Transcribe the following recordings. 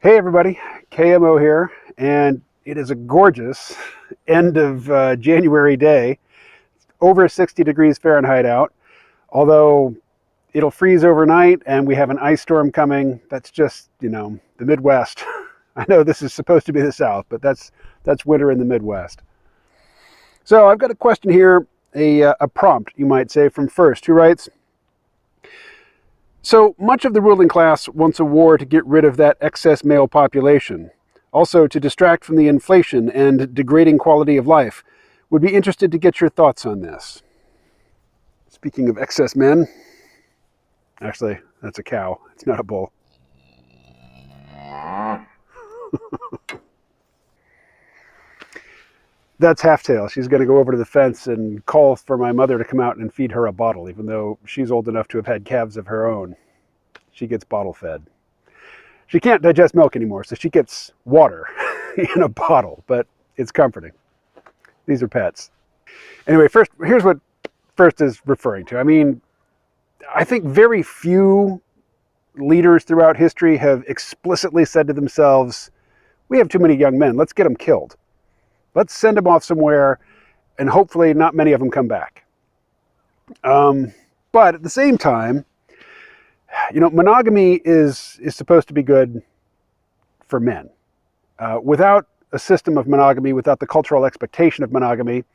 Hey everybody, KMO here, and it is a gorgeous end of January day, over 60 degrees Fahrenheit out, although it'll freeze overnight and we have an ice storm coming. That's just, the Midwest. I know this is supposed to be the South, but that's winter in the Midwest. So I've got a question here, a prompt, you might say, from First, who writes, so much of the ruling class wants a war to get rid of that excess male population. Also, to distract from the inflation and degrading quality of life. Would be interested to get your thoughts on this. Speaking of excess men, actually, that's a cow. It's not a bull. That's Halftail. She's going to go over to the fence and call for my mother to come out and feed her a bottle, even though she's old enough to have had calves of her own. She gets bottle fed. She can't digest milk anymore, so she gets water in a bottle, but it's comforting. These are pets. Anyway, here's what First is referring to. I mean, I think very few leaders throughout history have explicitly said to themselves, we have too many young men, let's get them killed. Let's send them off somewhere, and hopefully not many of them come back. But at the same time, monogamy is supposed to be good for men. Without a system of monogamy, without the cultural expectation of monogamy,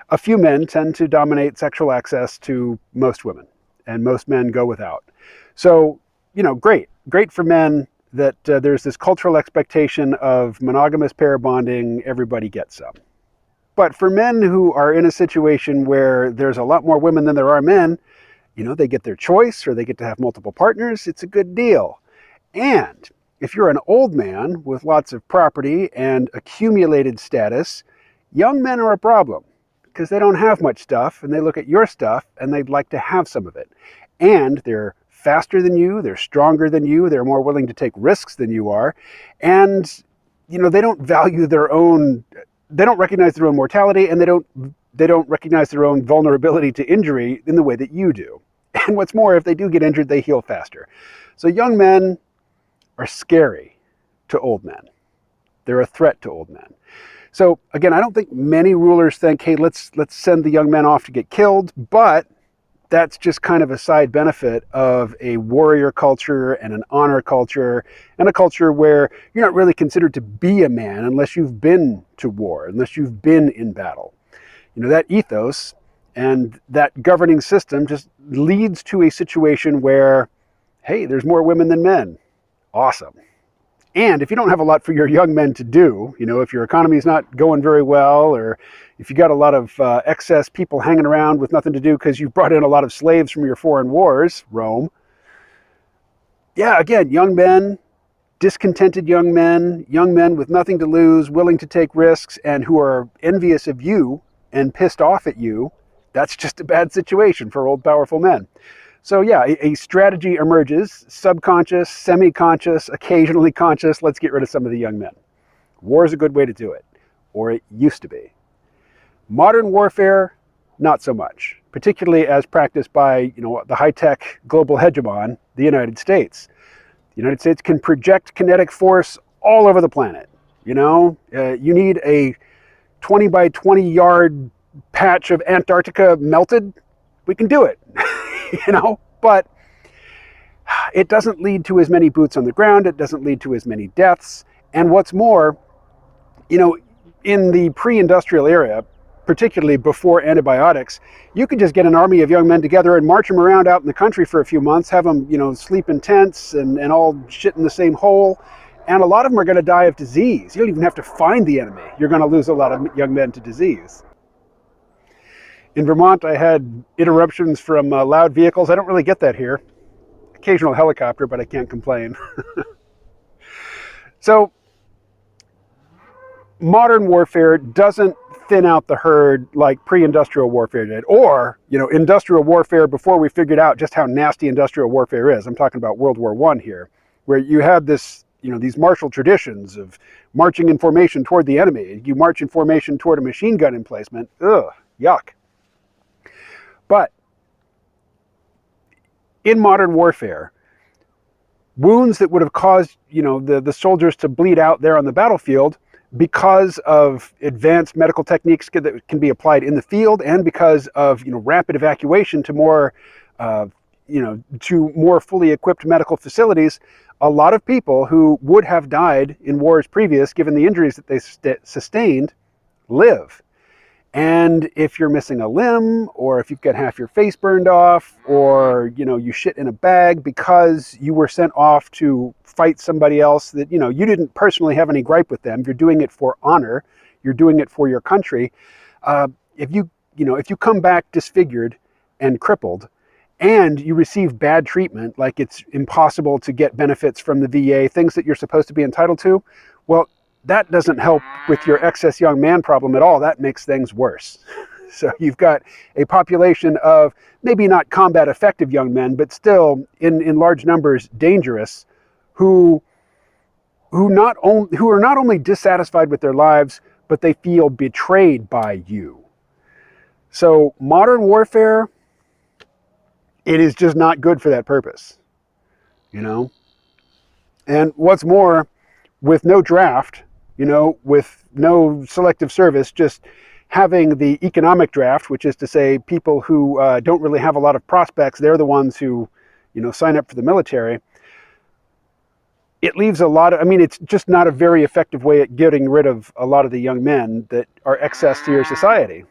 a few men tend to dominate sexual access to most women, and most men go without. So, great for men that there's this cultural expectation of monogamous pair bonding, everybody gets some. But for men who are in a situation where there's a lot more women than there are men, they get their choice or they get to have multiple partners, it's a good deal. And if you're an old man with lots of property and accumulated status, young men are a problem because they don't have much stuff and they look at your stuff and they'd like to have some of it. And they're faster than you, they're stronger than you, they're more willing to take risks than you are. And, they don't value they don't recognize their own mortality, and they don't recognize their own vulnerability to injury in the way that you do. And what's more, if they do get injured, they heal faster. So young men are scary to old men. They're a threat to old men. So again, I don't think many rulers think, hey, let's send the young men off to get killed, but that's just kind of a side benefit of a warrior culture and an honor culture and a culture where you're not really considered to be a man unless you've been to war, unless you've been in battle. That ethos and that governing system just leads to a situation where, hey, there's more women than men. Awesome. And if you don't have a lot for your young men to do, if your economy is not going very well, or if you got a lot of excess people hanging around with nothing to do because you brought in a lot of slaves from your foreign wars, Rome. Yeah, again, young men, discontented young men with nothing to lose, willing to take risks, and who are envious of you and pissed off at you. That's just a bad situation for old, powerful men. So yeah, a strategy emerges, subconscious, semi-conscious, occasionally conscious. Let's get rid of some of the young men. War is a good way to do it, or it used to be. Modern warfare, not so much, particularly as practiced by the high-tech global hegemon, the United States. The United States can project kinetic force all over the planet. You need a 20 by 20 yard patch of Antarctica melted, we can do it. But it doesn't lead to as many boots on the ground. It doesn't lead to as many deaths. And what's more, in the pre-industrial era, particularly before antibiotics, you could just get an army of young men together and march them around out in the country for a few months, have them, sleep in tents and all shit in the same hole. And a lot of them are going to die of disease. You don't even have to find the enemy. You're going to lose a lot of young men to disease. In Vermont, I had interruptions from loud vehicles. I don't really get that here. Occasional helicopter, but I can't complain. So, modern warfare doesn't thin out the herd like pre-industrial warfare did, or industrial warfare before we figured out just how nasty industrial warfare is. I'm talking about World War I here, where you had this, these martial traditions of marching in formation toward the enemy. You march in formation toward a machine gun emplacement. Ugh, yuck. But in modern warfare, wounds that would have caused, the soldiers to bleed out there on the battlefield, because of advanced medical techniques that can be applied in the field, and because of rapid evacuation to more to more fully equipped medical facilities, a lot of people who would have died in wars previous, given the injuries that they sustained, live. And if you're missing a limb, or if you've got half your face burned off, or you shit in a bag because you were sent off to fight somebody else that you didn't personally have any gripe with them, you're doing it for honor, you're doing it for your country. If you come back disfigured and crippled, and you receive bad treatment, like it's impossible to get benefits from the VA, things that you're supposed to be entitled to, well, that doesn't help with your excess young man problem at all. That makes things worse. So you've got a population of maybe not combat effective young men, but still in large numbers dangerous, who are not only dissatisfied with their lives, but they feel betrayed by you. So modern warfare, it is just not good for that purpose, And what's more, with no draft, with no selective service, just having the economic draft, which is to say people who don't really have a lot of prospects, they're the ones who, sign up for the military. It leaves a lot of, it's just not a very effective way at getting rid of a lot of the young men that are excess to your society,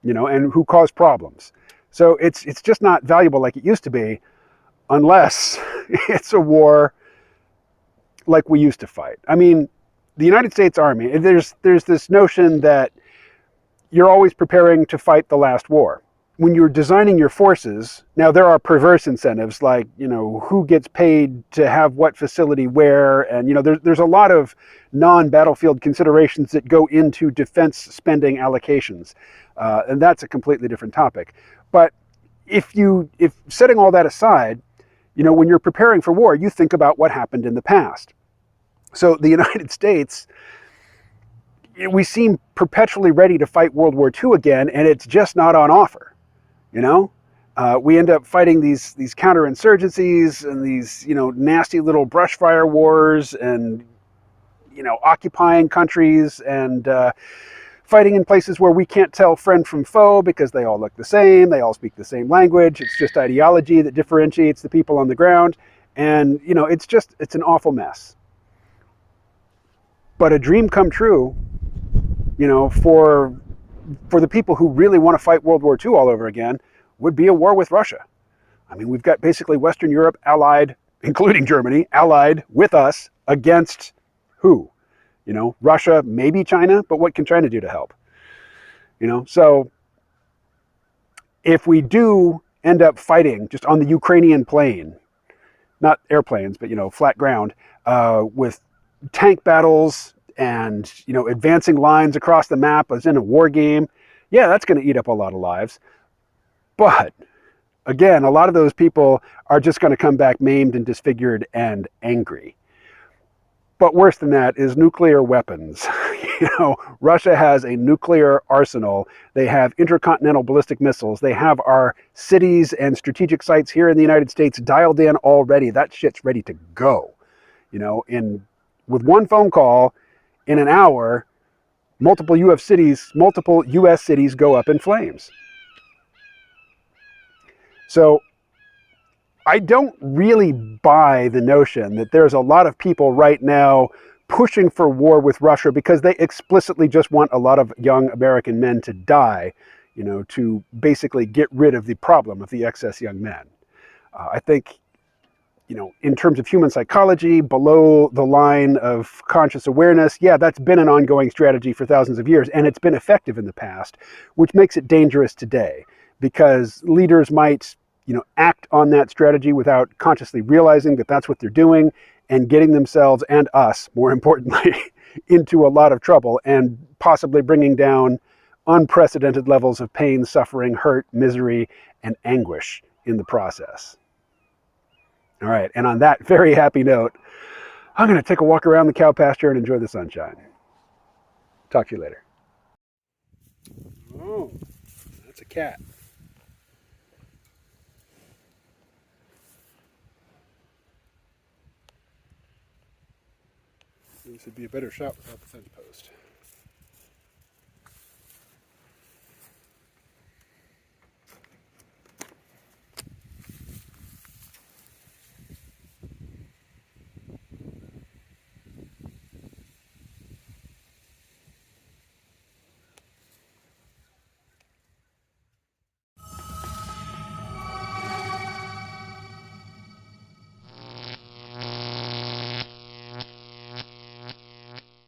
and who cause problems. So it's just not valuable like it used to be, unless it's a war like we used to fight. The United States Army, there's this notion that you're always preparing to fight the last war. When you're designing your forces, now there are perverse incentives, like, who gets paid to have what facility where, and, there's a lot of non-battlefield considerations that go into defense spending allocations, and that's a completely different topic. But if setting all that aside, when you're preparing for war, you think about what happened in the past. So the United States, we seem perpetually ready to fight World War II again, and it's just not on offer. We end up fighting these counterinsurgencies and these nasty little brush fire wars, and occupying countries, and fighting in places where we can't tell friend from foe because they all look the same, they all speak the same language. It's just ideology that differentiates the people on the ground, and it's an awful mess. But a dream come true, for the people who really want to fight World War II all over again, would be a war with Russia. We've got basically Western Europe allied, including Germany, allied with us against who? Russia, maybe China, but what can China do to help? So if we do end up fighting just on the Ukrainian plain, not airplanes, but, flat ground, with tank battles and, advancing lines across the map as in a war game, yeah, that's going to eat up a lot of lives. But again, a lot of those people are just going to come back maimed and disfigured and angry. But worse than that is nuclear weapons. Russia has a nuclear arsenal. They have intercontinental ballistic missiles. They have our cities and strategic sites here in the United States dialed in already. That shit's ready to go. With one phone call, in an hour, multiple U.S. cities go up in flames. So I don't really buy the notion that there's a lot of people right now pushing for war with Russia because they explicitly just want a lot of young American men to die, to basically get rid of the problem of the excess young men. I think, in terms of human psychology, below the line of conscious awareness, yeah, that's been an ongoing strategy for thousands of years, and it's been effective in the past, which makes it dangerous today, because leaders might, act on that strategy without consciously realizing that that's what they're doing, and getting themselves, and us, more importantly, into a lot of trouble, and possibly bringing down unprecedented levels of pain, suffering, hurt, misery, and anguish in the process. All right, and on that very happy note, I'm going to take a walk around the cow pasture and enjoy the sunshine. Talk to you later. Oh, that's a cat. This would be a better shot without the fence post.